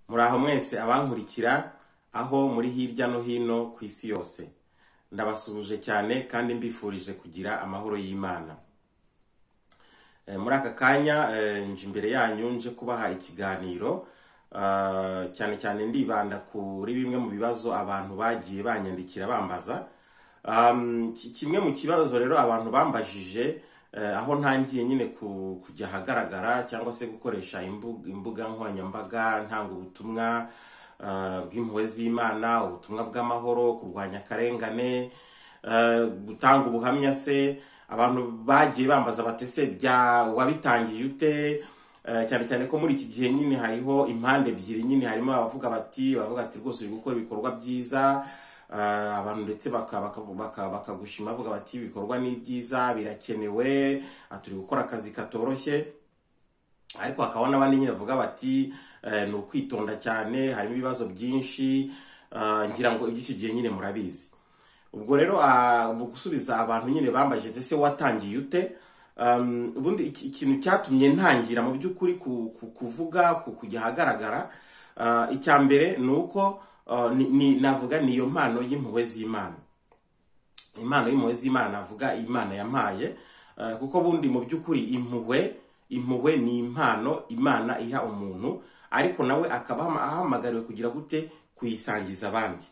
Muraho mwese abankurikira aho muri hirya no hino ku isi yose. Ndabasuhuje cyane kandi mbifurije kugira amahoro y'Imana. Muri aka kanya nje imbere yanyu nje kubaha ikiganiro cyane cyane ndibanda kuri bimwe mu bibazo abantu bagiye banyandikira bambaza. Kimwe mu kibazo rero abantu bambajije aho ntangiye nyine kujya hagaragara cyangwa se gukoresha imbuga nkoranyambaga ntanga ubutumwa bw'impuhwe z'Imana, ubutumwa bw'amahoro, kurwanya akarengane, gutanga ubuhamya se. Abantu bagiye bambaza batese wabitangiye ute, cyane cyane ko muri iki gihe nyine hariho impande ebyiri, nyine harimo bavuga ati rwose uri gukora ibikorwa byiza, abantu ndetse bakagushima bavuga bati ibikorwa ni byiza birakenewe, turi gukora akazi katoroshye. Ariko hakaba n'abandi nyine bavuga bati ni ukwitonda cyane, harimo ibibazo byinshi, ngira ngo iby'iki gihe nyine murabizi. Ubwo rero mu gusubiza abantu nyine bambaje ese watangiye ute, ubundi ikintu cyatumye ntangira mu by'ukuri kuvuga kujya hagaragara, icya mbere ni uko navuga niyo mpano y'impuhwe z'Imana. Impano y'impuhwe z'Imana navuga Imana yampaye, kuko bundi mu by'ukuri impuhwe ni impano Imana iha umuntu, ariko nawe akaba ahamagariwe kugira gute kuyisangiza abandi.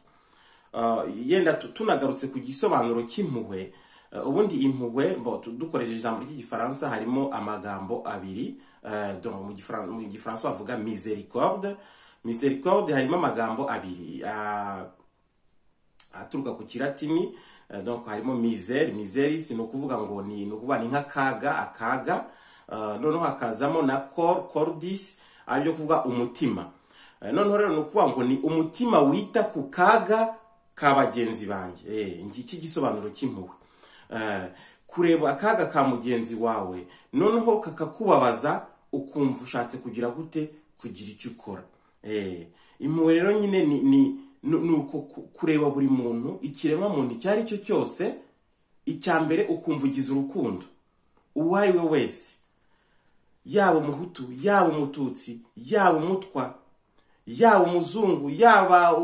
Yenda tunagarutse ku gisobanuro cy'impuhwe, ubundi impuhwe dukoresheje ijambo ry'igifaransa harimo amagambo abiri, mu gifaransa bavuga miséricorde. Miséricorde harimo amagambo abiri aturuka ku kilatini, donc harimo miseris, ni ukuvuga ngo ni nk'akaga, noneho hakazamo na cordis, aribyo kuvuga umutima. Noneho rero ni ukuvuga ngo ni umutima wita ku kaga ka bagenzi banjye. Iki gisobanuro cy'impuhwe, kureba akaga ka mugenzi wawe noneho kakakubabaza ukumva ushatse kugira gute kugira icyo ukora. Impuhwe rero nyine ni uko kureba buri muntu, ikiremwa muntu icyo ari cyo cyose, icya mbere ukumva ugize urukundo uwo ari we wese, yaba umuhutu, yaba umututsi, yaba umutwa, yaba umuzungu, yaba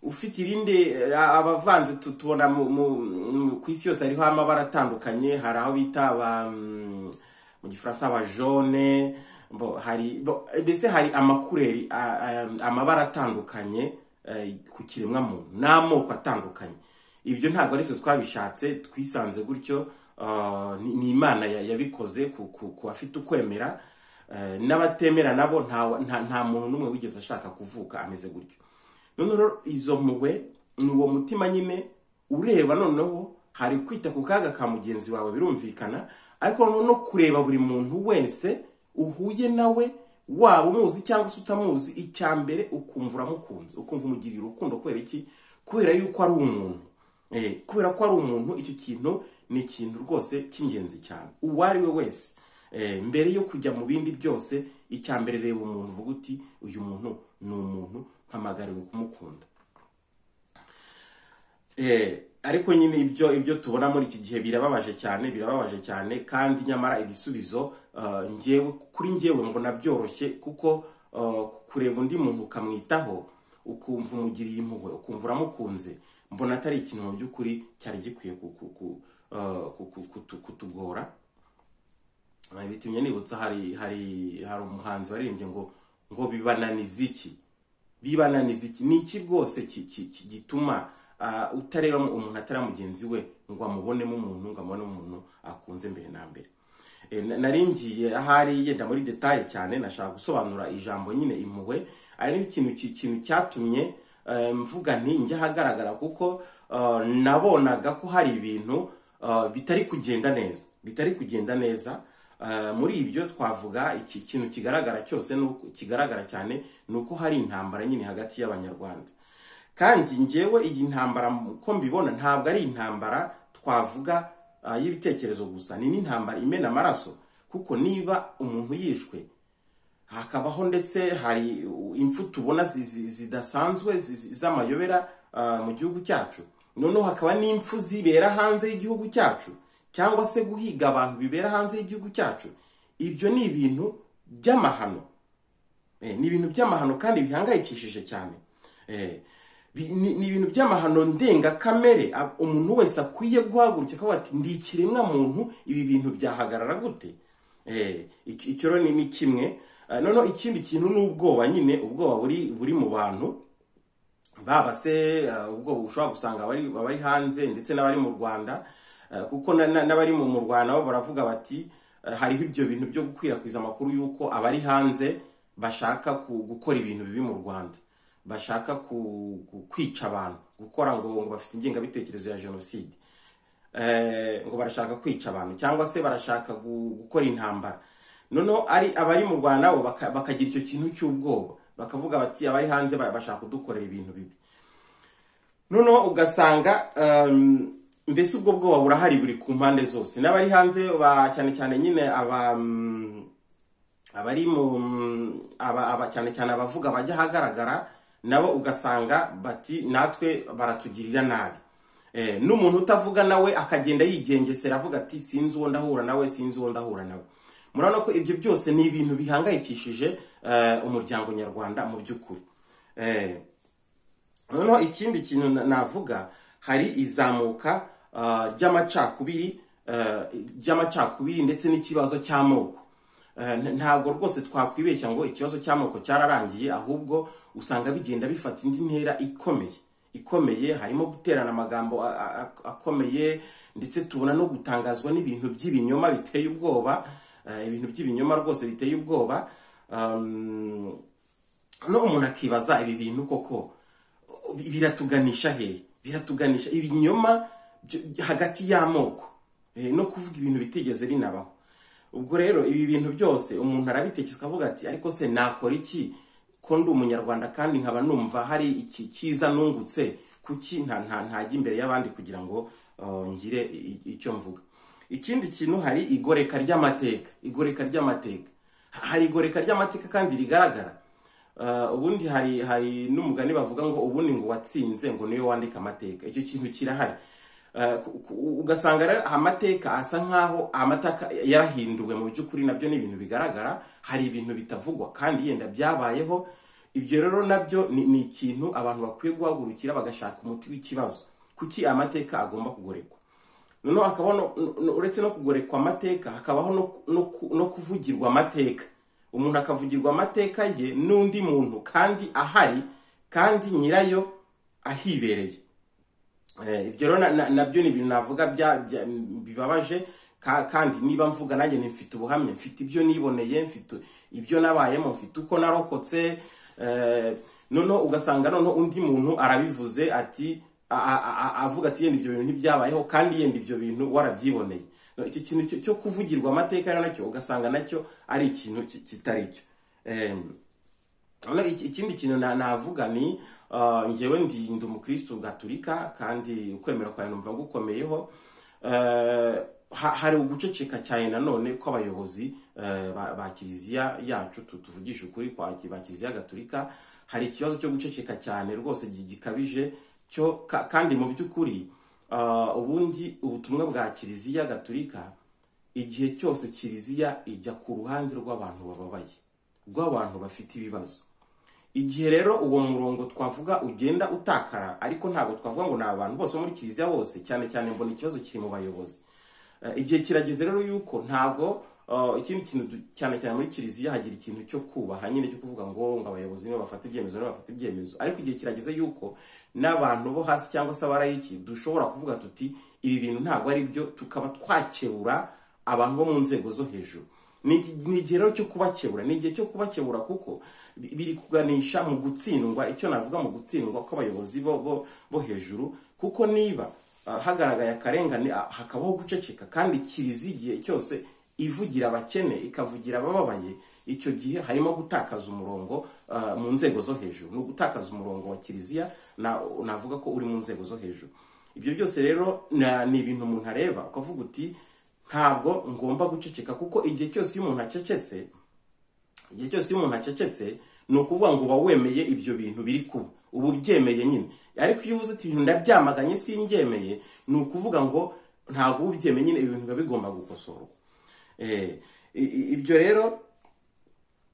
ufite irinde, abavanze tubona ku isi yose hariho amabara atandukanye. Hari aho bita mu gifaransa aba jaune, mbese hari amakureri, amabara atandukanye ku kiremwa muntu n'amoko atandukanye. Ibyo ntabwo ari twe twabishatse, twisanze gutyo, ni Imana yabikoze ku bafite ukwemera, n'abatemera nabo nta muntu n'umwe wigeze ashaka kuvuka ameze gutyo. Noneho izo mpuhwe ni uwo mutima nyine ureba, noneho hari kwita ku kaga ka mugenzi wawe birumvikana, ariko no kureba buri muntu wese uhuye nawe, waba umuzi cyangwa se utamuzi, icya mbere ukumva uramukunze, ukumva umugirira urukundo. Kubera iki? Kubera yuko ari umuntu. Kubera ko ari umuntu, icyo kintu ni ikintu rwose cy'ingenzi cyane. Uwo ari we wese, mbere yo kujya mu bindi byose, icya mbere reba umuntu, uvuga uti uyu muntu ni umuntu, mpamagariwe kumukunda. Ariko nyine ibyo tubona muri iki gihe birababaje cyane, kandi nyamara ibisubizo kuri njyewe mbona byoroshye, kuko kureba undi muntu ukamwitaho, ukumva umugiriye impuhwe, ukumva uramukunze, mbona atari ikintu mu by'ukuri cyari gikwiye kutugora. Bitumye nibutsa hari umuhanzi waririmbye ngo bibananiza iki. Ni iki rwose gituma utareba umuntu atari mugenzi we ngo amubonemo umuntu, ngo amubone umuntu akunze mbere na mbere. Naringiye ahari yenda muri detail cyane, nashaka gusobanura ijambo nyine impuhwe, ari ikintu cyatumye mvuga nti njya hagaragara, kuko nabonaga ko hari ibintu bitari kugenda neza. Muri ibyo twavuga ikintu kigaragara cyose, kigaragara cyane, ni uko hari intambara nyine hagati y'Abanyarwanda. Kandi njyewe iyi ntambara ko mbibona, ntabwo ari intambara twavuga y'ibitekerezo gusa, ni n'intambara imena amaraso. Kuko niba umuntu yishwe, hakabaho ndetse hari impfu tubona zidasanzwe z'amayobera mu gihugu cyacu, noneho hakaba n'impfu zibera hanze y'igihugu cyacu, cyangwa se guhiga abantu bibera hanze y'igihugu cyacu. Ibyo ni ibintu by'amahano. ni ibintu by'amahano kandi bihangayikishije cyane. Ni ibintu by'amahano ndengakamere umuntu wese akwiye guhagurukira akavuga ati ndi ikiremwa muntu, ibi bintu byahagarara gute? Icyo rero ni kimwe. Noneho ikindi kintu n'ubwoba, nyine ubwoba buri mu bantu, baba se ubwoba ushobora gusanga abari hanze ndetse n'abari mu Rwanda, kuko n'abari mu Rwanda bo baravuga bati hariho ibyo bintu byo gukwirakwiza amakuru yuko abari hanze bashaka gukora ibintu bibi mu Rwanda, bashaka kwica abantu, gukora ngo bafite ingengabitekerezo ya jenoside, ngo barashaka kwica abantu cyangwa se barashaka gukora intambara. Noneho abari mu Rwanda bo bakagira icyo kintu cy'ubwoba, bakavuga bati abari hanze bashaka kudukorera ibintu bibi. Noneho ugasanga mbese ubwo bwoba burahari, buri ku mpande zose. N'abari hanze cyane cyane nyine abari cyane cyane abavuga bajya ahagaragara, nabo ugasanga bati natwe baratugirira nabi. N'umuntu utavuga nawe akagenda yigengesera avuga ati sinzi uwo ndahura nawe, sinzi uwo ndahura nawe. Murabona ko ibyo byose ni ibintu bihangayikishije umuryango nyarwanda mu by'ukuri. Noneho ikindi kintu navuga, hari izamuka ry'amacakubiri ndetse n'ikibazo cy'amoko. Ntabwo rwose twakwibeshya ngo ikibazo cy'amoko cyararangiye, ahubwo usanga bigenda bifata indi ntera ikomeye. Harimo guterana amagambo akomeye, ndetse tubona no gutangazwa n'ibintu by'ibinyoma biteye ubwoba, ibintu by'ibinyoma rwose biteye ubwoba. No umuntu akibaza ibi bintu koko biratuganisha hehe? Biratuganisha ibinyoma hagati y'amoko, no kuvuga ibintu bitigeze binabaho. Ubwo rero ibi bintu byose umuntu arabitekereza akavuga ati ariko se nakora iki ko ndi umunyarwanda kandi nkaba numva hari iki kiza nungutse, kuki ntajya imbere y'abandi kugira ngo ngire icyo mvuga. Ikindi kintu, hari igoreka ry'amateka. Hari igoreka ry'amateka kandi rigaragara. Ubundi hari n'umugani bavuga ngo ubundi ngo watsinze ngo niyo wandika amateka. Icyo kintu kirahari. Ugasanga rero amateka asa nkaho amataka yarahinduwe. Mu by'ukuri nabyo ni ibintu bigaragara, hari ibintu bitavugwa kandi yenda byabayeho. Ibyo rero nabyo ni ikintu abantu bakwiye guhagurukira bagashaka umuti w'ikibazo. Kuki amateka agomba kugorekwa? Noneho hakabona uretse no kugorekwa amateka, hakabaho no kuvugirwa amateka. Umuntu akavugirwa amateka ye n'undi muntu kandi ahari, kandi nyirayo ahibereye. Ibyo rero nabyo ni ibintu navuga bibabaje, kandi niba mvuga nanjye mfite ubuhamya, mfite ibyo niboneye, mfite ibyo nabayemo, mfite uko narokotse. Noneho ugasanga noneho undi muntu arabivuze ati avuga ati yenda ibyo bintu ntibyabayeho, kandi yenda ibyo bintu warabyiboneye. Icyo kintu cyo kuvugirwa amateka rero nacyo ugasanga nacyo ari ikintu kitari cyo. Ikindi kintu navuga ni njyewe ndi umukristo gatolika, kandi ukwemera kwawe numva gukomeyeho. Hari uguceceka cyane nanone kw'abayobozi ba kiliziya yacu, tuvugisha ukuri kwa ba kiliziya gatolika. Hari ikibazo cyo guceceka cyane rwose gikabije cyo, kandi mu by'ukuri ubundi ubutumwa bwa kiliziya gatolika, igihe cyose kiliziya ijya ku ruhande rw'abantu bababaye, rw'abantu bafite ibibazo. Igihe rero uwo murongo twavuga ugenda utakara, ariko ntabwo twavuga ngo ni abantu bose muri kiliziya bose, cyane cyane mbona ikibazo kiri mu bayobozi. Igihe kirageze rero yuko ntabwo ikindi kintu cyane cyane muri kiliziya hagira ikintu cyo kubaha, nyine cyo kuvuga ngo abayobozi nibo bafata ibyemezo, ariko igihe kirageze yuko n'abantu bo hasi cyangwa se abarayiki dushobora kuvuga tuti ibi bintu ntabwo ari byo, tukaba twakebura abantu bo mu nzego zo hejuru. Ni igihe rero cyo kubakebura, ni igihe cyo kubakebura, kuko biri kuganisha mu gutsindwa. Icyo navuga mu gutsindwa kw'abayobozi bo hejuru, kuko niba hagaragaye akarengane hakabaho guceceka, kandi kiliziya igihe cyose ivugira abakene ikavugira abababaye, icyo gihe harimo gutakaza umurongo mu nzego zo hejuru. Ni ugutakaza umurongo wa kiliziya, navuga ko uri mu nzego zo hejuru. Ibyo byose rero ni ibintu umuntu areba ukavuga uti ntabwo ngomba guceceka, kuko igihe cyose iyo umuntu acecetse ni ukuvuga ngo uba wemeye ibyo bintu biri kuba, ubu byemeye nyine. Ariko iyo uvuze ati ibintu ndabyamaganye sinbyemeye, ni ukuvuga ngo ntabwo uba ubyemeye nyine, ibintu biba bigomba gukosorwa. Ibyo rero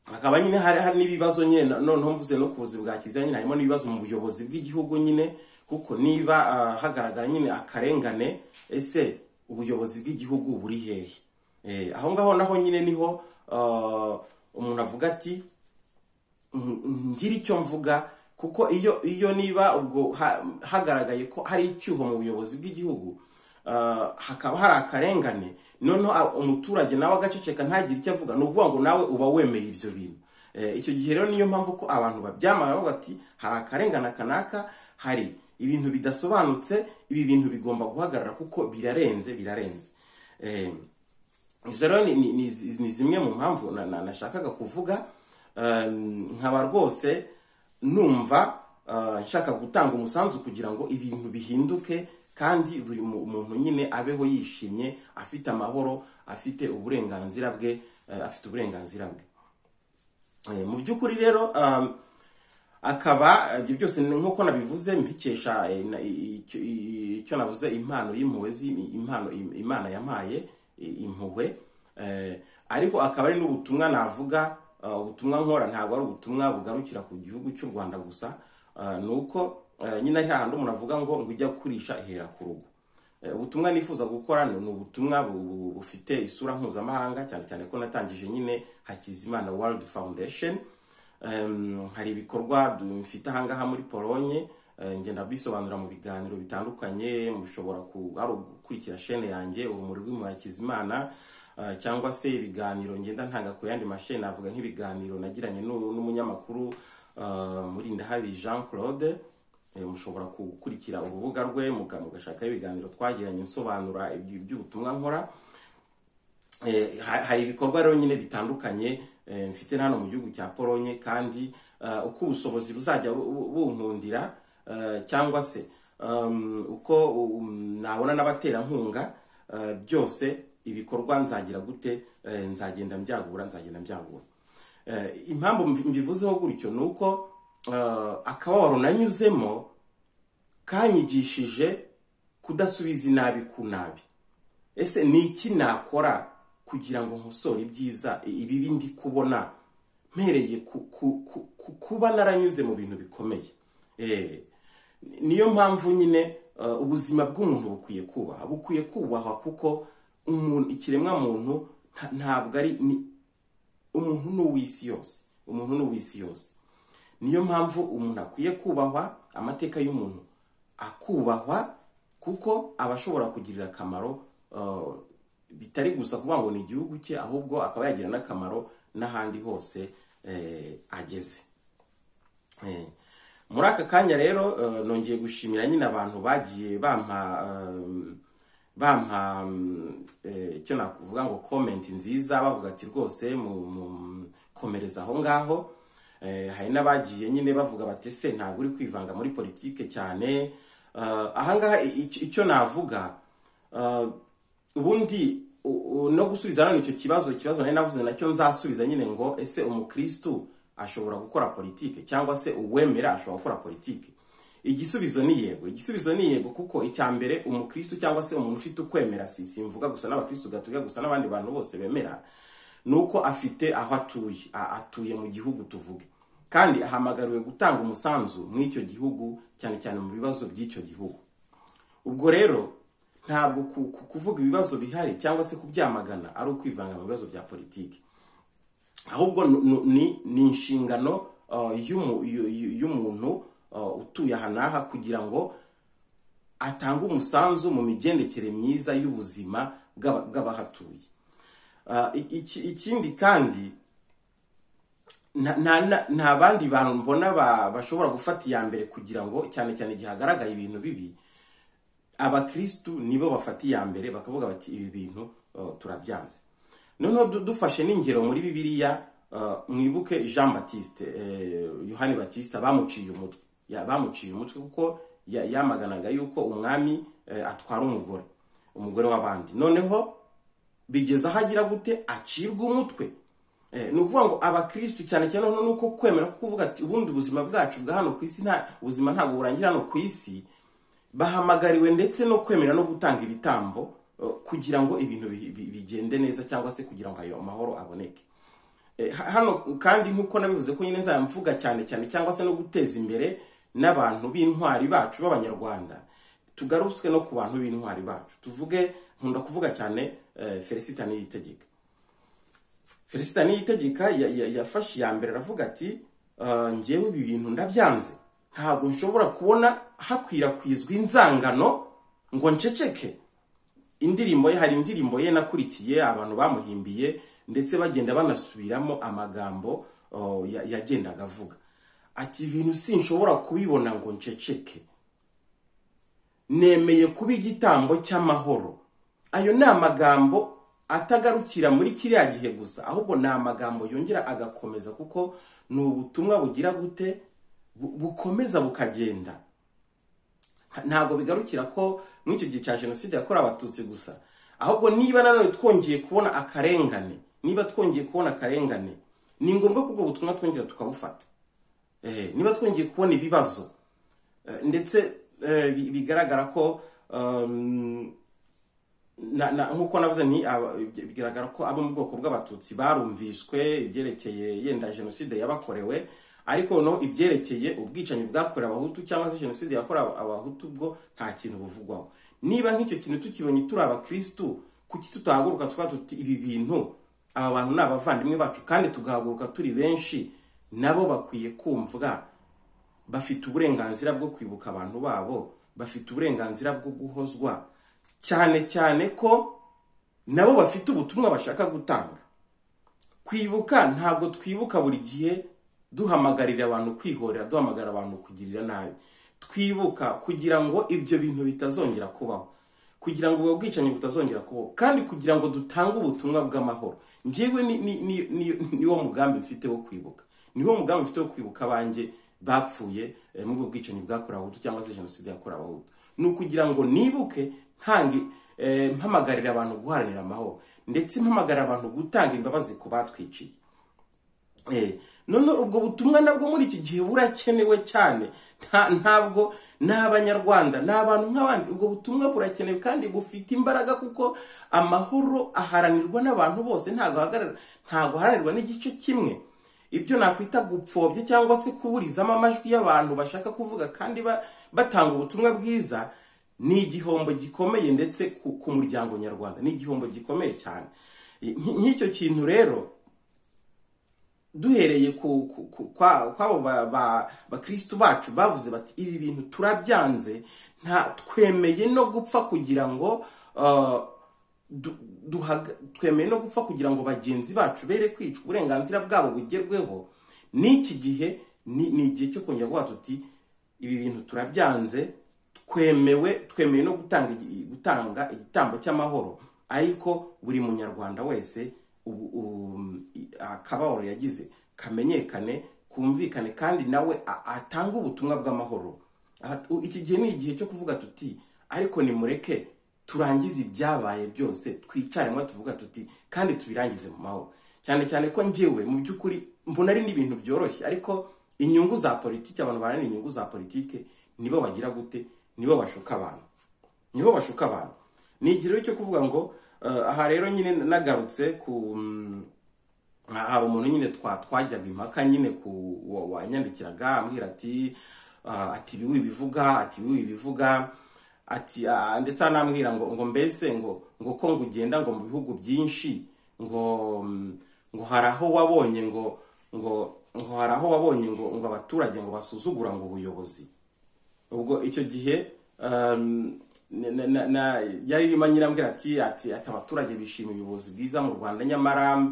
hakaba nyine hari n'ibibazo nyine noneho mvuze no kubuzi bwa kiliziya nyine harimo n'ibibazo mu buyobozi bw'igihugu nyine, kuko niba hagaragara nyine akarengane, ese ubuyobozi bw'igihugu buri hehe? Aho ngaho naho nyine niho umuntu avuga ati ngira icyo mvuga, kuko iyo niba ubwo hagaragaye ko hari icyuho mu buyobozi bw'igihugu, hakaba hari akarengane, noneho umuturage nawe agaceceka ntagire icyo avuga, ni ukuvuga ngo nawe uba wemeye ibyo bintu. Icyo gihe rero niyo mpamvu ko abantu babyamara bavuga ati hari akarengane kanaka, hari ibintu bidasobanutse, ibi bintu bigomba guhagarara kuko birarenze. Izo rero ni zimwe mu mpamvu nashakaga kuvuga, nkaba rwose numva nshaka gutanga umusanzu kugira ngo ibintu bihinduke, kandi buri muntu nyine abeho yishimye, afite amahoro, afite uburenganzira bwe, mu by'ukuri rero akaba ibyo byose nk'uko nabivuze mbikesha icyo navuze, impano y'impuhwe, impano Imana yampaye, impuhwe, ariko akaba ari n'ubutumwa navuga, ubutumwa nkora ntabwo ari ubutumwa bugarukira ku gihugu cy'u Rwanda gusa, nuko nyine ari hahandi umuntu avuga ngo ujya kurisha ihera ku rugo. Ubutumwa nifuza gukora ni ubutumwa bufite isura mpuzamahanga, cyane cyane ko natangije nyine Hakizimana World Foundation. Hari ibikorwa mfite ahangaha muri Polonye, ngenda bisobanura mu biganiro bitandukanye, mushobora gukurikira chaîne yanjye Urumuri rw'Impuhwe Hakizimana, cyangwa se ibiganiro ngenda ntanga ku yandi mashene, navuga nk'ibiganiro nagiranye n'umunyamakuru Murindahabi Jean Claude. Mushobora gukurikira urubuga rwe mugashaka ibiganiro twagiranye nsobanura iby'ubutumwa nkora. Hari ibikorwa rero nyine bitandukanye mfite hano mu gihugu cya Polonye, kandi uko ubushobozi buzajya bunkundira, cyangwa se uko nabona n'abaterankunga, byose ibikorwa nzagira gute, nzagenda mbyagura. Impamvu mbivuzeho gutyo nuko akababaro nanyuzemo kanyigishije kudasubiza inabi ku nabi. Ese ni iki nakora kugira ngo nkosore ibyiza, ibibi ndi kubona, mpereye kuba naranyuze mu bintu bikomeye? Niyo mpamvu nyine ubuzima bw'umuntu bukwiye kubahwa, kuko ikiremwa muntu ntabwo ari umuntu n'uw'isi yose. Niyo mpamvu umuntu akwiye kubahwa, amateka y'umuntu akubahwa, kuko aba ashobora kugirira akamaro, bitari gusa kuvuga ngo ni igihugu cye, ahubwo akaba yagira n'akamaro n'ahandi hose ageze. Muri aka kanya rero nongeye gushimira nyine abantu bagiye bampa icyo nakuvuga ngo comment nziza, bavuga ati rwose komereza aho ngaho. Hari n'abagiye nyine bavuga bati se ntabwo uri kwivanga muri politike cyane. Ahangaha icyo navuga, ubundi no gusubiza none icyo kibazo nari navuze nacyo nzasubiza nyine ngo ese umukristo ashobora gukora politike, cyangwa se uwemera ashobora gukora politike? Igisubizo ni yego, kuko icyambere umukristo cyangwa se umuntu ufite ukwemera, simvuga gusa n'abakristo gatolika gusa, n'abandi bantu bose bemera, nuko afite aho atuye mu gihugu tuvuge, kandi ahamagariwe gutanga umusanzu mu icyo gihugu, cyane cyane mu bibazo by'icyo gihugu. Ubwo rero ntabwo kuvuga ibibazo bihari cyangwa se kubyamagana ari ukwivanga mu bibazo bya politiki, ahubwo ni inshingano y'umuntu utuye ahanaha kugira ngo atange umusanzu mu migendekere myiza y'ubuzima bw'abahatuye. Ikindi kandi nta bandi bantu mbona bashobora gufata iya mbere kugira ngo, cyane cyane igihe hagaragaye ibintu bibi, abakristu nibo bafata iya mbere bakavuga bati ibi bintu turabyanze. Noneho dufashe n'ingero muri Bibiliya, mwibuke Jean Baptiste, Yohani Baptiste bamuciye umutwe kuko yamaganaga yuko umwami atwara umugore w'abandi. Noneho bigeza aho agira gute, acirwa umutwe. Ni ukuvuga ngo abakristu cyane cyane nuko kwemera kuvuga ati ubundi ubuzima bwacu bwa hano ku isi, ubuzima ntabwo burangira hano ku isi, bahamagariwe ndetse no kwemera no gutanga ibitambo kugira ngo ibintu bigende neza, cyangwa se kugira ngo ayo mahoro aboneke. hano kandi nkuko nabivuze ko nyine nzamvuga cyane cyane cyangwa se no guteza imbere n'abantu b'intwari bacu b'abanyarwanda, tugarutswe no ku bantu b'intwari bacu. Tuvuge, nkunda kuvuga cyane Felicita Niyitegeka. Felicita Niyitegeka yafashe ya mbere aravuga ati ngewe ibi bintu ndabyanze, ntabwo nshobora kubona hakwirakwizwa inzangano ngo nceceke. Indirimbo ye, hari indirimbo ye nakurikiye abantu bamuhimbiye ndetse bagenda banasubiramo amagambo yagendaga avuga ati ibintu sinshobora kubibona ngo nceceke, nemeye kuba igitambo cy'amahoro. Ayo ni amagambo atagarukira muri kiriya gihe gusa, ahubwo ni amagambo yongera agakomeza, kuko ni ubutumwa bugira gute bukomeza bukagenda. Ntabwo bigarukira ko muri icyo gihe cya jenoside yakorewe abatutsi gusa, ahubwo niba nanone twongeye kubona akarengane, ni ngombwa ko ubwo butumwa twongera tukabufata. Niba twongeye kubona ibibazo ndetse bigaragara ko nkuko navuze ni bigaragara ko abo mu bwoko bw'abatutsi barumvishwe ibyerekeye yenda jenoside yabakorewe, ariko no ibyerekeye ubwicanyi bwakorewe abahutu cyangwa se jenoside yakorewe abahutu bwo nta kintu buvugwaho. Niba nk'icyo kintu tukibonye turi abakristo, kuki tutahaguruka tuti ibi bintu aba bantu ni abavandimwe bacu, kandi tugahaguruka turi benshi, nabo bakwiye kumvwa, bafite uburenganzira bwo kwibuka abantu babo, bafite uburenganzira bwo guhozwa, cyane cyane ko nabo bafite ubutumwa bashaka gutanga. Kwibuka ntabwo twibuka buri gihe duhamagarira abantu kwihorera, duhamagarira abantu kugirira nabi. Twibuka kugira ngo ibyo bintu bitazongera kubaho, kugira ngo ubwo bwicanyi butazongera kubaho, kandi kugira ngo dutange ubutumwa bw'amahoro. Njyewe niwo mugambi mfite wo kwibuka, niwo mugambi mfite wo kwibuka abanjye bapfuye mu bwo bwicanyi bwakorewe abahutu cyangwa se jenoside yakorewe abahutu. Ni ukugira ngo nibuke mpamagarira abantu guharanira amahoro, ndetse mpamagarira abantu gutanga imbabazi ku batwiciye. None ubwo butumwa nabwo muri iki gihe burakenewe cyane. Ntabwo n'abanyarwanda n'abantu nk'abandi, ubwo butumwa burakenewe kandi bufite imbaraga, kuko amahoro aharanirwa n'abantu bose, ntabwo haranirwa n'igice kimwe. Ibyo nakwita gupfobya cyangwa se kuburizamo amajwi y'abantu bashaka kuvuga kandi batanga ubutumwa bwiza, ni igihombo gikomeye, ndetse ku muryango nyarwanda ni igihombo gikomeye cyane. Nk'icyo kintu rero, duhereye kwabo bakristo bacu bavuze bati ibi bintu turabyanze, twemeye no gupfa kugira ngo twemeye no gupfa kugira ngo bagenzi bacu bere kwicwa, uburenganzira bwabo bugerweho. N'iki gihe ni igihe cyo kongera kuvuga tuti ibi bintu turabyanze, twemeye no gutanga igitambo cy'amahoro, ariko buri munyarwanda wese akababaro yagize kamenyekane, kumvikane, kandi nawe atanga ubutumwa bw'amahoro. Iki gihe ni igihe cyo kuvuga tuti ariko nimureke turangize ibyabaye byose, twicaremo tuvuga tuti kandi tubirangize mu mahoro. Cyane cyane ko njyewe mu by'ukuri mbona ari n'ibintu byoroshye, ariko inyungu za politiki, abantu barana inyungu za politiki, nibo bagira gute, nibo bashuka abantu. Ni igihe cyo kuvuga ngo aha rero nyine nagarutse ku haba umuntu nyine twajyaga impaka nyine wanyandikiraga ambwira ati biwi bivuga ati ndetse anambwira ngo mbese ngo ko ngugenda ngo mu bihugu byinshi ngo haraho wabonye ngo haraho wabonye ngo abaturage ngo basuzugura ngo ubuyobozi. Ubwo icyo gihe yari irimo nyirambwira ati abaturage bishimiye ubuyobozi bwiza mu Rwanda, nyamara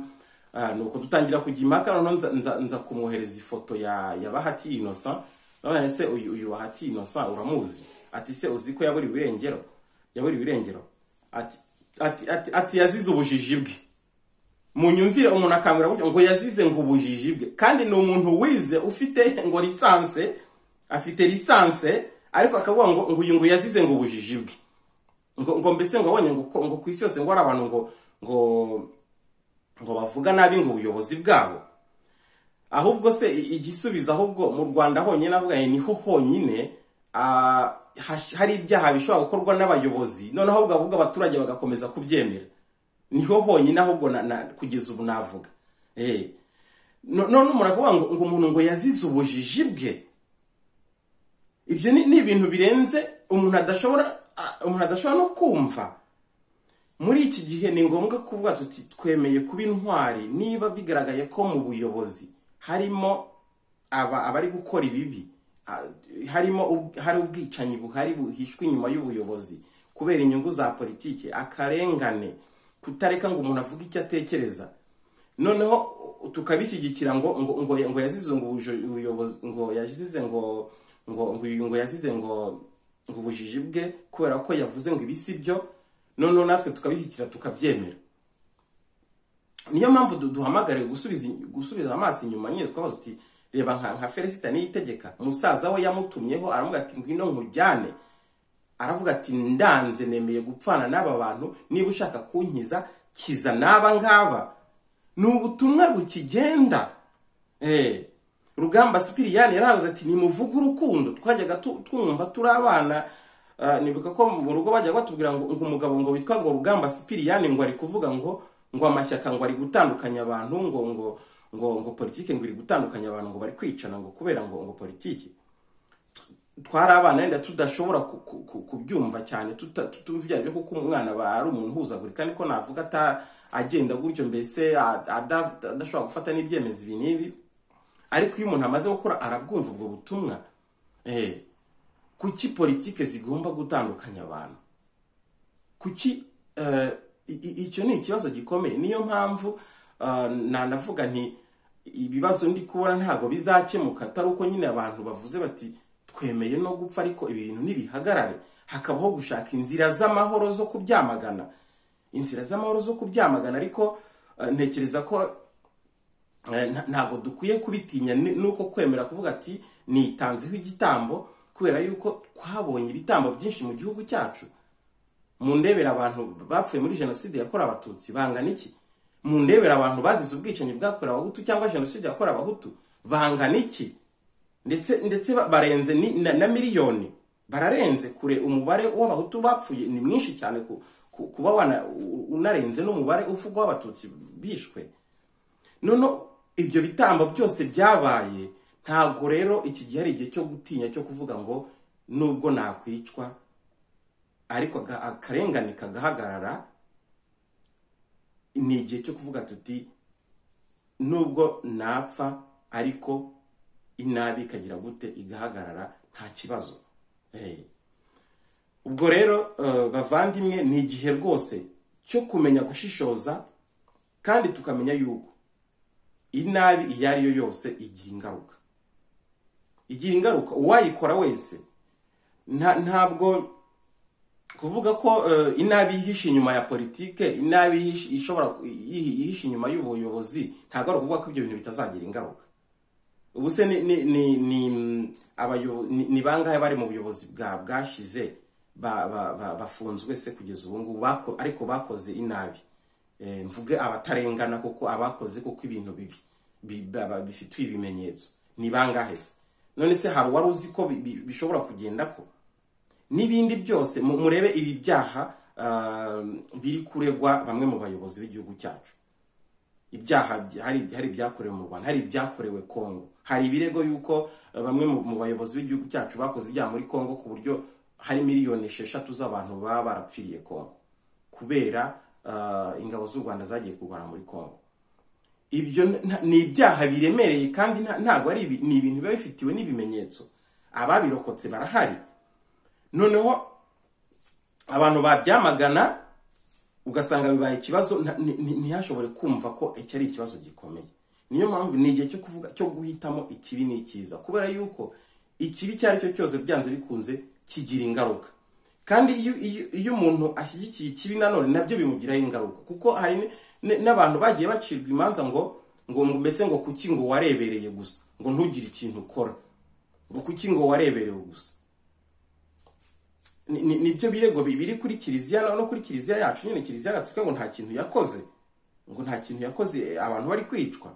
nuko dutangira kujya impaka. Noneho nza kumwohereza ifoto ya Bahati Innocent. None se uyu Bahati Innocent uramuzi? Ati se uzi ko yaburiwe irengero? Ati yazize ubujiji bwe. Munyumvire, umuntu akambira ngo yazize ngo ubujiji bwe, kandi ni umuntu wize ufite ngo lisanse, afite lisanse, ariko akavuga ngo uyu ngo yazize ngo ubujiji bwe, ngo mbese ngo abonye ngo ku isi yose ngo ari abantu ngo bavuga nabi ngo ubuyobozi bwabo. Ahubwo se igisubiza, ahubwo mu Rwanda honyine avuga niho honyine hari ibyaha bishobora gukorwa n'abayobozi, noneho ahubwo avuga abaturage bagakomeza kubyemera. Niho honyine ahubwo kugeza ubu navuga none umuntu akavuga ngo umuntu ngo yazize ubujiji bwe. Ibyo ni ibintu birenze umuntu adashobora no kumva. Muri iki gihe ni ngombwa kuvuga tuti twemeye kuba intwari niba bigaragaye ko mu buyobozi harimo abari gukora ibibi, hari ubwicanyi buhari buhishwe inyuma y'ubuyobozi kubera inyungu za politiki, akarengane, kutareka ngo umuntu avuge icyo atekereza, noneho tukabishyigikira ngo yazize ngo ubuyobozi ngo yazize ngo yazize ngo ubujiji bwe kubera ko yavuze ngo ibisi byo, noneho natwe tukabishyigikira tukabyemera. Niyo mpamvu duhamagare gusubiza amaso inyuma nyine twabaza uti reba nka Felicita Niyitegeka, umusaza we yamutumyeho aravuga ati ngwino nkujyane, aravuga ati ndanze nemeye gupfana n'aba bantu, niba ushaka kunkiza kiza n'aba ngaba. Ni ubutumwa bukigenda. Rugamba Sipiriyani yaravuze ati nimuvuge urukundo. Twajyaga twumva turi abana, nibuka ko mu rugo bajya batubwira ngo umugabo ngo witwa ngo Rugamba Sipiriyani ngo ari kuvuga ngo amashyaka ngo ari gutandukanya abantu, ngo politike ngo iri gutandukanya abantu, ngo bari kwicana ngo kubera ngo politike. Twari abana wenda tudashobora kubyumva cyane, tutumva ibyo kuko umwana ari umuntu uhuzagurika, niko navuga agenda gutyo mbese adashobora gufata n'ibyemezo ibi n'ibi. Ariko iyo umuntu amaze gukora arabwumva ubwo butumwa. Kuki politike zigomba gutandukanya abantu? Kuki icyo ni ikibazo gikomeye. Niyo mpamvu nanavuga nti ibibazo ndi kubona ntago bizakemuka atari uko nyine abantu bavuze bati twemeye no gupfa, ariko ibi bintu nibihagarare, hakabaho gushaka inzira z'amahoro zo kubyamagana. Ariko ntekereza ko ntago dukwiye kubitinya nuko kwemera kuvuga ati nitanzeho igitambo, kubera yuko twabonye ibitambo byinshi mu gihugu cyacu. Mu ndebera abantu bapfuye muri jenoside yakorewe abatutsi bangana iki? Mu ndebera abantu bazize ubwicanyi bwakorewe abahutu cyangwa jenoside yakorewe abahutu bangana iki? Ndetse barenze na miliyoni, bararenze kure. Umubare w'abahutu bapfuye ni mwinshi cyane kuba unarenze n'umubare uvugwa w'abatutsi bishwe. None ibyo bitambo byose byabaye, ntago rero iki gihe ari igihe cyo gutinya, cyo kuvuga ngo nubwo nakwicwa ariko akarengane kagahagarara. Ni igihe cyo kuvuga tuti nubwo napfa ariko inabi ikagira gute igahagarara, nta kibazo. Ubwo rero bavandimwe, ni igihe rwose cyo kumenya gushishoza, kandi tukamenya yuko inabi iyo ari yo yose igira ingaruka. Uwayikora wese, ntabwo kuvuga ko inabi yihishe inyuma ya politike, inabi ishobora yihishe inyuma y'ubuyobozi, ntabwo ari ukuvuga ko ibyo bintu bitazagira ingaruka. Ubu se ni bangahe bari mu buyobozi bwashize bafunzwe se kugeza ubu ngubu, ariko bakoze inabi? Mvuge abatarengana kuko abakoze kuko ibintu bifitiye ibimenyetso ni bangahe se? None se hari wari uzi ko bishobora kugenda ko? N'ibindi byose murebe ibi byaha biri kuregwa bamwe mu bayobozi b'igihugu cyacu. Ibyaha hari byakorewe mu Rwanda, hari byakorewe Kongo, hari ibirego yuko bamwe mu bayobozi b'igihugu cyacu bakoze ibyaha muri Kongo ku buryo hari miliyoni 6 z'abantu baba barapfiriye Kongo kubera ingabo z'u Rwanda zagiye kurwana muri Kongo. Ibyo ni ibyaha biremereye kandi ntago ari ni ibintu biba bifitiwe n'ibimenyetso. Ababirokotse barahari. Noneho abantu babyamagana ugasanga bibaye ikibazo, ntiyashobore kumva ko iki ari ikibazo gikomeye. Niyo mpamvu ni igihe cyo kuvuga, cyo guhitamo ikibi n'ikiza, kubera yuko ikibi cyari cyo cyose byanze bikunze kigira ingaruka. Kandi iyo umuntu ashyigikiye ikibi nanone nabyo bimugiraho ingaruka, kuko hari n'abantu bagiye bacirwa imanza ngo mbese ngo kuki ngo warebereye gusa, ngo ntugire ikintu ukora, ngo kuki ngo wareberewe gusa. Nibyo birego biri kuri kiliziya no kuri kiliziya yacu nyine. Kiliziya gatutwe ngo nta kintu yakoze, abantu bari kwicwa.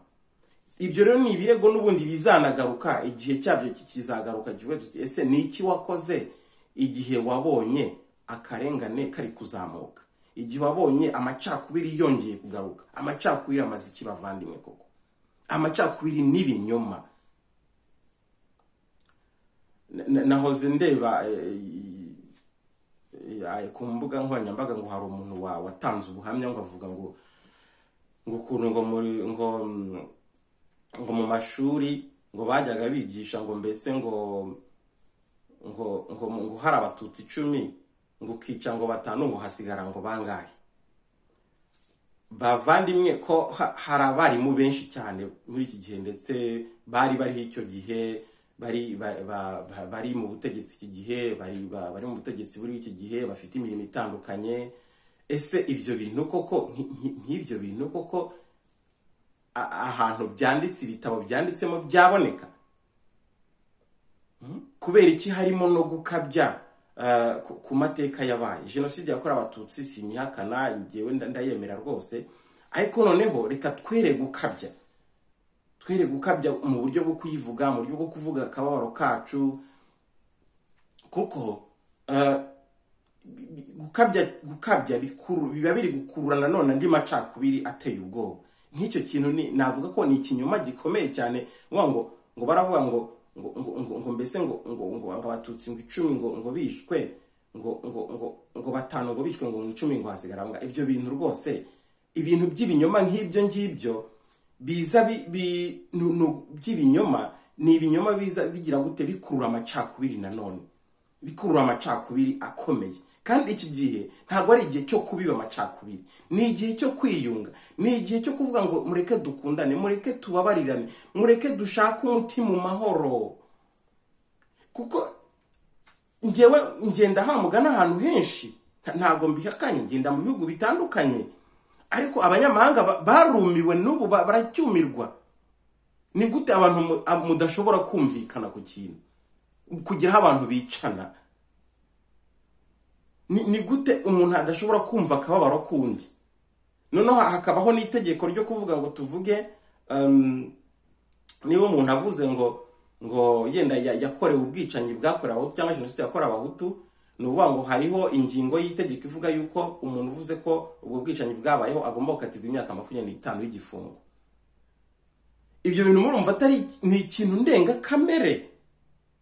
Ibyo rero ni ibirego n'ubundi bizanagaruka, igihe cyabyo kizagaruka kivuga tuti ese ni iki wakoze igihe wabonye akarengane kari kuzamuka, igihe wabonye amacakubiri yongeye kugaruka. Amacakubiri amaze iki bavandimwe koko? amacakubiri n'ibinyoma. Nahoze ndeba ku mbuga nkoranyambaga ngo hari umuntu watanze ubuhamya ngo avuga ngo ukuntu ngo mu mashuri ngo bajyaga bigisha ngo mbese ngo hari abatutsi 10 ngo kica ngo 5 ngo hasigara ngo bangahe. Bavandimwe ko hari abarimu benshi cyane muri iki gihe, ndetse bari icyo gihe bari mu butegetsi iki gihe, bari mu butegetsi buri iki gihe, bafite imirimo itandukanye. Ese ibyo bintu koko nk'ibyo bintu koko ahantu byanditse, ibitabo byanditsemo byaboneka? Kubera iki harimo no gukabya ku mateka yabaye? Jenoside yakorewe abatutsi sinyihakana, ngewe ndayemera rwose, ariko noneho reka twere gukabya mu buryo bwo kuyivuga, mu buryo bwo kuvuga akababaro kacu, kuko gukabya biba biri gukururana none andi macakubiri ateye ubwoba. Nk'icyo kintu navuga ko ni ikinyoma gikomeye cyane, ngo baravuga ngo mbese ngo abatutsi ngo 10 ngo bishwe ngo 5 ngo bishwe ngo 10 ngo hasigara. Ibyo bintu rwose, ibintu by'ibinyoma nk'ibyo biza by'ibinyoma, ni ibinyoma biza bigira gute bikurura amacakubiri, nanone bikurura amacakubiri akomeye. Kandi iki gihe ntabwo ari igihe cyo kubiba amacakubiri, ni igihe cyo kwiyunga, ni igihe cyo kuvuga ngo mureke dukundane, mureke tubabarirane, mureke dushake umuti mu mahoro. Kuko ngewe ngenda hamugana ahantu henshi, ntabwo mbihakanye, ngenda mu bihugu bitandukanye, ariko abanyamahanga barumiwe n'ubu baracyumirwa. Ni gute abantu mudashobora kumvikana ku kintu kugira abantu bicana? Ni gute umuntu adashobora kumva akababaro kundi? Noneho hakabaho n'itegeko ryo kuvuga ngo tuvuge niba umuntu avuze ngo yenda yakorewe ubwicanyi bwakorewe abahutu cyangwa jenoside yakorewe abahutu, ni ukuvuga ngo hariho ingingo y'itegeko ivuga yuko umuntu uvuze ko ubwo bwicanyi bwabayeho agomba gukatirwa imyaka 25 y'igifungo. Ibyo bintu murumva atari ni ikintu ndengakamere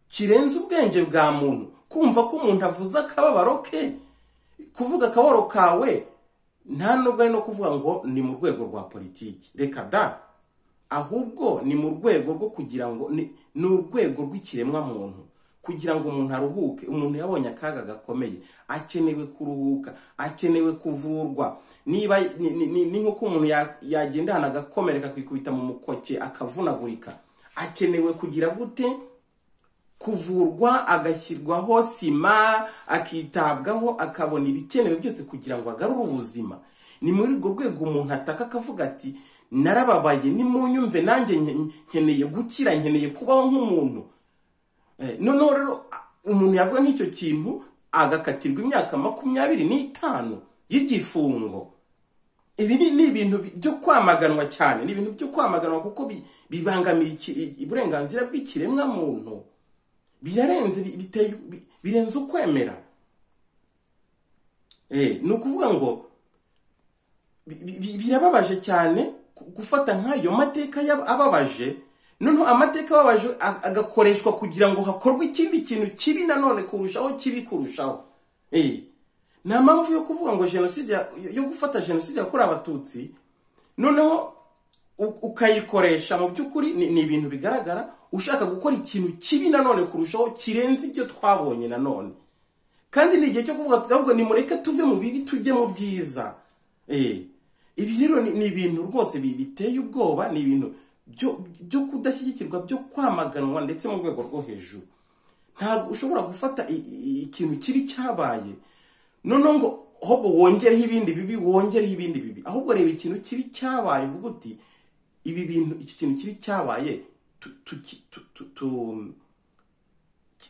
kirenze ubwenge bwa muntu? Kumva ko umuntu avuze akababaro ke, kuvuga akababaro kawe, nta nubwo ari no kuvuga ngo ni mu rwego rwa politiki, reka da, ahubwo ni mu rwego rwo kugira ngo ni urwego rw'ikiremwa muntu, kugira ngo umuntu aruhuke. Umuntu yabonye akaga gakomeye, akenewe kuruhuka, akenewe kuvurwa. Niba ni nkuko umuntu yagenda hana gakomereka kwikubita mu mukoke akavunagurika, akenewe kugira gute? Kuvurwa, agashyirwaho sima, akitabwaho, akabona ibikenewe byose kugira ngo agarure ubuzima. Ni muri urwo rwego umuntu ataka akavuga ati narababaye, nimunyumve nanjye nkeneye gukira, nkeneye kubaho nk'umuntu. Noneho rero umuntu yavuga nk'icyo kintu agakatirwa imyaka 25 y'igifungo. Ibi ni ibintu byo kwamaganwa cyane, ni ibintu byo kwamaganwa kuko bibangamiye uburenganzira bw'ikiremwa muntu. Birarenze, birenze ukwemera. Ni ukuvuga ngo birababaje cyane gufata nk'ayo mateka ababaje, noneho amateka ababaje agakoreshwa kugira ngo hakorwe ikindi kintu kibi nanone kurushaho, kibi kurushaho. Nta mpamvu yo kuvuga ngo jenoside yo gufata jenoside yakorewe abatutsi noneho ukayikoresha mu by'ukuri ni ibintu bigaragara ushaka gukora ikintu kibi nanone kurushaho kirenze ibyo twabonye nanone. Kandi ni igihe cyo kuvuga ahubwo ni mureke tuve mu bibi tujye mu byiza. Ibi rero ni ibintu rwose biteye ubwoba, ni ibintu byo kudashyigikirwa, byo kwamaganwa ndetse mu rwego rwo hejuru. Ntabwo ushobora gufata ikintu kiri cyabaye noneho ngo ahubwo wongereho ibindi bibi, wongereho ibindi bibi. Ahubwo reba ikintu kibi cyabaye, uvuga uti ibi bintu, iki kintu kibi cyabaye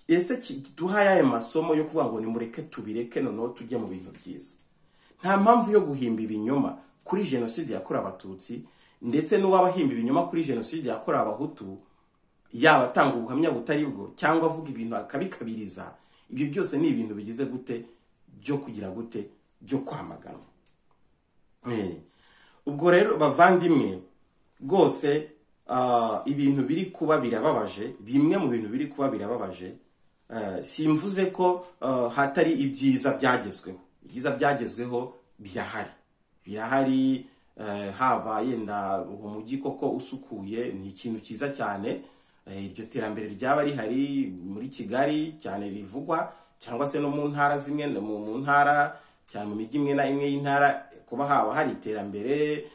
ese duhaye aya masomo yo kuvuga ngo ni mureke tubireke noneho tujye mu bintu byiza. Nta mpamvu yo guhimba ibinyoma kuri jenoside yakorewe abatutsi, ndetse n'uwabahimba ibinyoma kuri jenoside yakorewe abahutu, yaba atanga ubuhamya butari bwo cyangwa avuga ibintu akabikabiriza. Ibyo byose ni ibintu bigize gute byo kugira gute byo kwamagana. Ubwo rero bavandimwe rwose ibintu biri kuba birababaje, bimwe mu bintu biri kuba birababaje, simvuze ko hatari ibyiza byagezweho. Ibyiza byagezweho birahari, haba yenda umujyi koko usukuye ni ikintu cyiza cyane. Iryo terambere ryaba rihari muri Kigali cyane rivugwa, cyangwa se no mu ntara zimwe, mu ntara cyane mu mijyi imwe na imwe y'intara, kuba haba hari iterambere,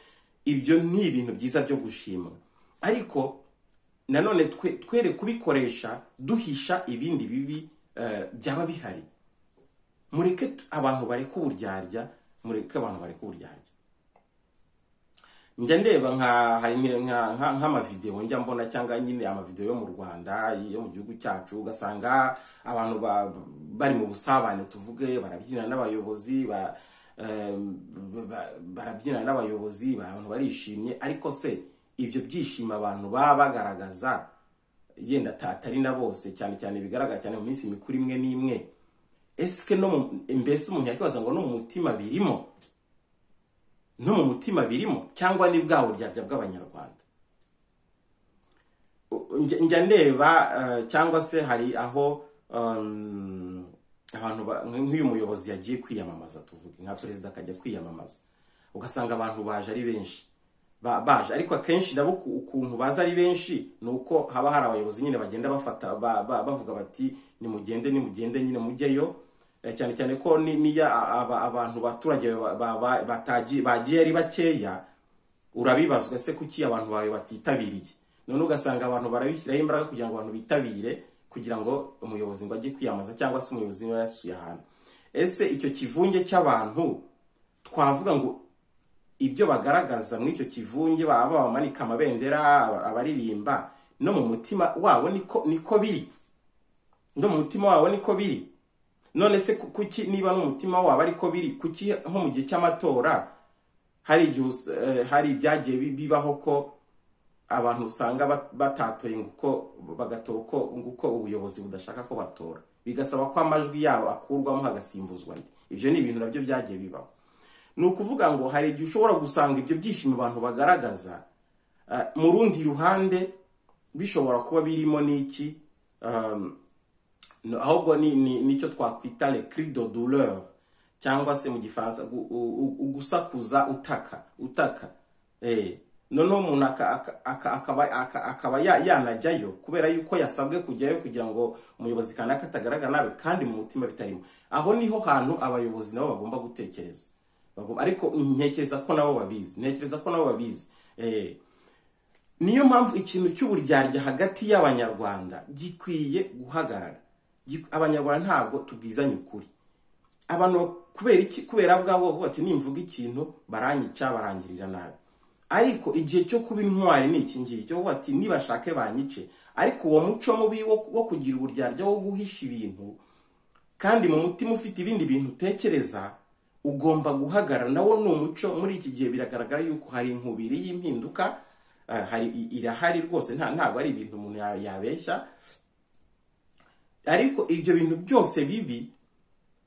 ibyo ni ibintu byiza byo gushima. Ariko nanone twere kubikoresha duhisha ibindi bibi byaba bihari. Mureke abantu bareka uburyarya, njya ndeba nk'amavideo njya mbona, cyangwa nyine amavideo yo mu Rwanda, yo mu gihugu cyacu, ugasanga abantu bari mu busabane, tuvuge barabyina n'abayobozi, abantu barishimye. Ariko se ibyo byishimo abantu baba bagaragaza, yenda atari na bose, cyane cyane bigaragara cyane mu minsi mikuru imwe n'imwe, eske mbese umuntu yakibaza ngo no mu mutima birimo cyangwa ni bwa buryarya bw'Abanyarwanda? Njya ndeba, cyangwa se hari aho abantu nk'uyu muyobozi yagiye kwiyamamaza, tuvuge nka perezida akajya kwiyamamaza, ugasanga abantu baje ari benshi, ariko akenshi nabo ukuntu baza ari benshi nuko haba hari abayobozi nyine bagenda bafata bavuga bati nimugende nyine mujyeyo, cyane cyane ko niya abantu baturage bagiye ari bakeya, urabibazwa se kuki abantu bawe batitabiriye. None ugasanga abantu barabishyiraho imbaraga kugira ngo abantu bitabire, kugira ngo umuyobozi ngo ajye kwiyamaza, cyangwa se umuyobozi niba yasuye ahantu. Ese icyo kivunge cy'abantu twavuga ngo ibyo bagaragaza muri icyo kivunge, baba bamanika amabendera, abaririmba, no mu mutima wabo niko biri, none se kuki niba mu mutima wabo ariko biri, kuki nko mu gihe cy'amatora hari ibyagiye bibaho ko abantu usanga batatoye nguko ubuyobozi budashaka ko batora, bigasaba ko amajwi yabo akurwamo hagasimbuzwa andi. Ibyo ni ibintu nabyo byagiye bibaho. Ni ukuvuga ngo hari igihe ushobora gusanga ibyo byishimo abantu bagaragaza, mu rundi ruhande bishobora kuba birimo n'iki, ahubwo nicyo twakwita le cri de douleur, cyangwa se mu Gifaransa ugusakuza utaka. Noneho umuntu akaba yanajyayo kubera yuko yasabwe kujyayo kugira ngo umuyobozi kanaka atagaragara nabi, kandi mu mutima bitarimo. Aho niho hantu abayobozi nabo bagomba gutekereza, ariko ntekereza ko nabo babizi. Niyo mpamvu ikintu cy'uburyarya hagati y'Abanyarwanda gikwiye guhagarara. Abanyarwanda ntabwo tubwizanye ukuri. Abantu kubera bwabo bati nimvuga ikintu baranyica, barangirira nabi. Ariko igihe cyo kuba intwari ni iki ngiki, cyo bati nibashake banyice. Ariko uwo muco mubi wo kugira uburyarya, wo guhisha ibintu, kandi mu mutima ufite ibindi bintu utekereza, ugomba guhagarara. Nawo ni umuco. Muri iki gihe biragaragara yuko hari inkubiri y'impinduka, irahari rwose, ntabwo ari ibintu umuntu yabeshya. Ariko ibyo bintu byose bibi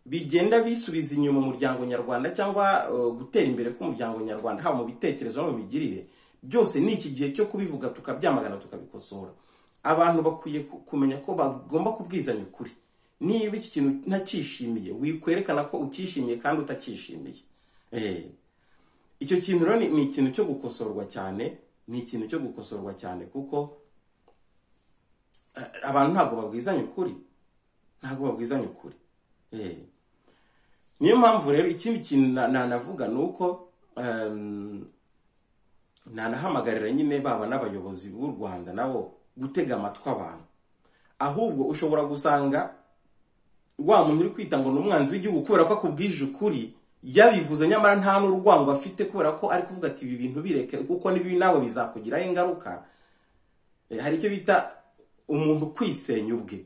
bigenda bisubiza inyuma umuryango nyarwanda, cyangwa gutera imbere k'umuryango nyarwanda, haba mu bitekerezo no mu migirire, byose ni iki gihe cyo kubivuga tukabyamagana tukabikosora. Abantu bakwiye kumenya ko bagomba kubwizanya ukuri. Niba iki kintu ntakishimiye, wikwerekana ko ukishimiye kandi utakishimiye. Icyo kintu rero ni ikintu cyo gukosorwa cyane, kuko abantu ntabwo babwizanya ukuri. Niyo mpamvu rero ikindi kintu nanavuga nuko nanahamagarira nyine baba n'abayobozi b'u Rwanda nabo gutega amatwi abantu. Ahubwo ushobora gusanga wa muntu uri kwita ngo n'umwanzi w'igihugu kubera ko akubwije ukuri, yabivuze nyamara nta n'urwango afite, kubera ko ari kuvuga ati ibi bintu bireke kuko nibi nawe bizakugiraho ingaruka. Hari icyo bita umuntu kwisenya ubwe.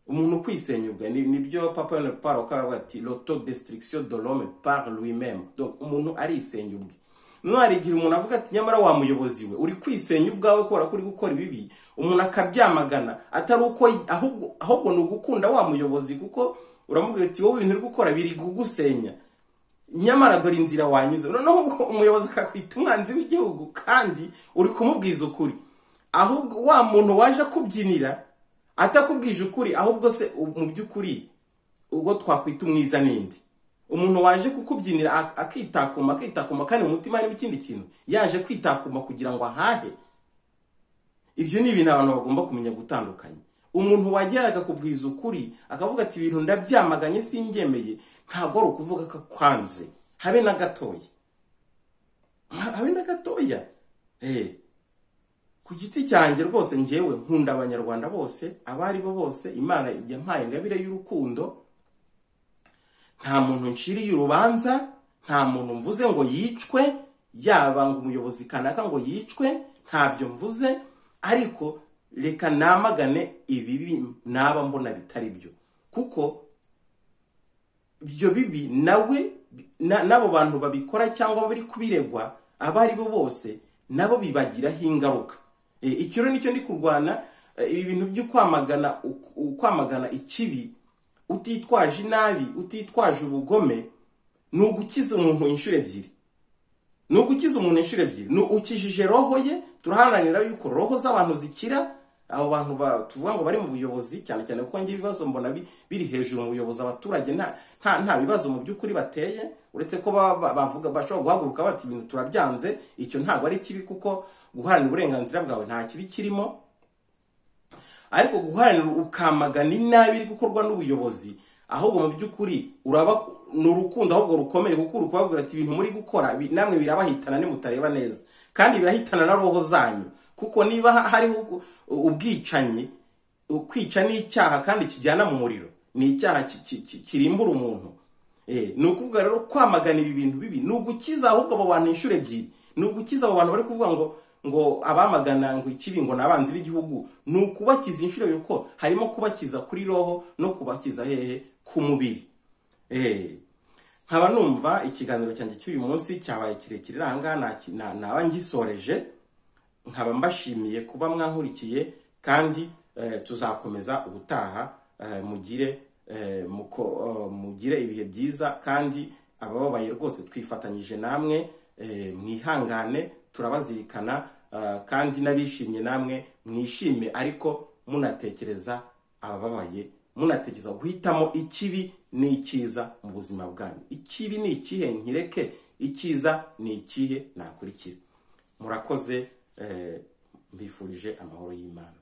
Umuntu kwisenya ubwe nibyo Papa Yohani Paul akavuga ati l'autodestruction de l'homme par lui-même. Donc umuntu arisenya ubwe. Mwari igihe umuntu avuga ati nyamara wa muyobozi we uri kwisenya ubwawe kubera ko uri gukora ibibi, umuntu akabyamagana, atari uko ahubwo ni ugukunda wa muyobozi, kuko uramubwira ati wowe ibintu uri gukora biri kugusenya. nyamara dore inzira wanyuze. Noneho umuyobozi akakwita umwanzi w'igihugu kandi uri kumubwiza ukuri. Ahubwo wa muntu waje kubyinira atakubwije ukuri, ahubwo se mu by'ukuri ubwo twakwita umwiza nindi? Umuntu waje kukubyinira akitakuma kandi umutima harimo ikindi kintu, yaje kwitakuma kugira ngo ahahe. Ibyo ni ibintu abantu bagomba kumenya gutandukanya. Umuntu wageraga kubwiza ukuri akavuga ati ibintu ndabyamaganye singemeye, ntabwo ari ukuvuga ko kwanze habe na gatoya, ku giti cyanjye rwose njyewe nkunda abanyarwanda bose, abari bo bose. Imana yampaye ingabire y'urukundo, nta muntu nshiriye urubanza, nta muntu mvuze ngo yicwe, yaba ngo umuyobozi kanaka ngo yicwe, ntabyo mvuze. Ariko reka namagane ibibi naba mbona bitari byo, kuko ibyo bibi nawe nabo bantu babikora cyangwa bari kubiregwa, abari bo bose nabo bibagiraho ingaruka. Icyo rero nicyo ndi kurwana, ibi bintu byo kwamagana ikibi utitwaje inabi, utitwaje ubugome, ni ugukiza umuntu inshuro ebyiri. Ukijije roho ye. Turaharanira yuko roho z'abantu zikira. Abo bantu tuvuga ngo bari mu buyobozi cyane cyane, kuko ngiye ibibazo mbona biri hejuru mu buyobozi. Abaturage nta bibazo mu by'ukuri bateye, uretse ko bavuga bashobora guhaguruka bati ibintu turabyanze, icyo ntabwo ari kibi, kuko guharanira uburenganzira bwawe nta kibi kirimo. Ariko guharanira ukamagana inabi iri gukorwa n'ubuyobozi, ahubwo mu by'ukuri uraba n'urukundo ahubwo rukomeye, kuko uri kubabwira ati ibintu muri gukora namwe birabahitana nimutareba neza, kandi birahitana na roho zanyu. Kuko niba hariho ubwicanyi, kwica ni icyaha kandi kijyana mu muriro, ni icyaha kirimbura umuntu. Ni ukuvuga rero kwamagana ibi bintu bibi ni ugukiza ahubwo abo bantu inshuro ebyiri. Ni ugukiza abo bantu bari kuvuga ngo abamagana ngo ikibi ngo nabanzi b'igihugu, ni ukubakiza inshuro ebyiri, kuko harimo kubakiza kuri roho no kubakiza ku mubiri. Nkaba numva ikiganiro cyanjye cy'uyu munsi cyabaye kirekire ranga naba ngisoreje. Nkaba mbashimiye kuba mwankurikiye, kandi tuzakomeza ubutaha. Mugire ibihe byiza, kandi abababaye rwose twifatanyije namwe, mwihangane, turabazirikana, kandi nabishimye namwe mwishime, ariko munatekereza abababaye, munatekereza guhitamo ikibi n'ikiza mu buzima bwanyu. Ikibi ni ikihe nkireke, ikiza ni ikihe nakurikira. Murakoze, mbifurije amahoro y'Imana.